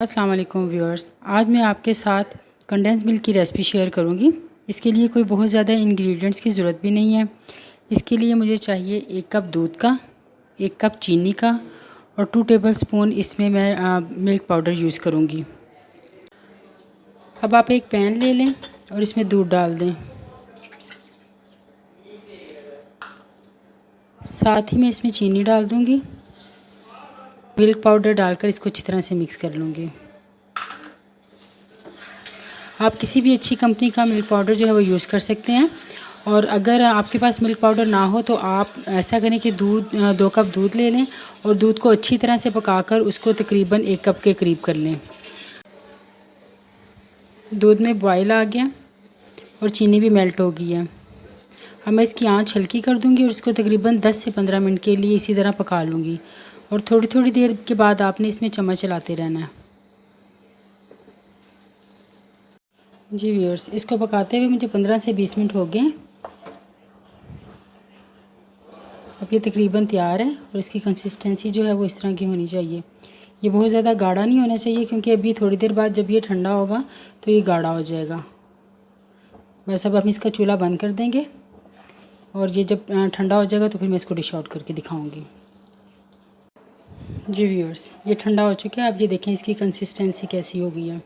अस्सलाम वालेकुम व्यूअर्स। आज मैं आपके साथ कंडेंस मिल्क की रेसिपी शेयर करूंगी। इसके लिए कोई बहुत ज़्यादा इंग्रेडिएंट्स की ज़रूरत भी नहीं है। इसके लिए मुझे चाहिए 1 कप दूध का, 1 कप चीनी का और 2 टेबलस्पून इसमें मैं मिल्क पाउडर यूज़ करूंगी। अब आप एक पैन ले लें और इसमें दूध डाल दें। साथ ही मैं इसमें चीनी डाल दूँगी। मिल्क पाउडर डालकर इसको अच्छी तरह से मिक्स कर लूँगी। आप किसी भी अच्छी कंपनी का मिल्क पाउडर जो है वो यूज़ कर सकते हैं। और अगर आपके पास मिल्क पाउडर ना हो तो आप ऐसा करें कि 2 कप दूध ले लें और दूध को अच्छी तरह से पकाकर उसको तकरीबन 1 कप के करीब कर लें। दूध में बॉयल आ गया और चीनी भी मेल्ट हो गई है। अब मैं इसकी आंच हल्की कर दूंगी और इसको तकरीबन 10 से 15 मिनट के लिए इसी तरह पका लूँगी। और थोड़ी थोड़ी देर के बाद आपने इसमें चम्मच चलाते रहना है। जी व्यूअर्स, इसको पकाते हुए मुझे 15 से 20 मिनट हो गए। अब ये तकरीबन तैयार है और इसकी कंसिस्टेंसी जो है वो इस तरह की होनी चाहिए। ये बहुत ज़्यादा गाढ़ा नहीं होना चाहिए क्योंकि अभी थोड़ी देर बाद जब ये ठंडा होगा तो ये गाढ़ा हो जाएगा। बस अब हम इसका चूल्हा बंद कर देंगे और ये जब ठंडा हो जाएगा तो फिर मैं इसको डिश आउट करके दिखाऊँगी। जी व्यूअर्स, ये ठंडा हो चुका है। अब ये देखें इसकी कंसिस्टेंसी कैसी हो गई है।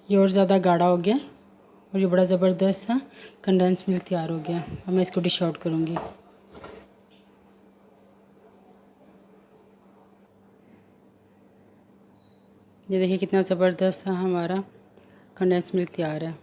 ये और ज़्यादा गाढ़ा हो गया और ये बड़ा ज़बरदस्त सा कंडेंस मिल्क तैयार हो गया। अब मैं इसको डिश आउट करूँगी। ये देखिए कितना ज़बरदस्त सा हमारा कंडेंस मिल्क तैयार है।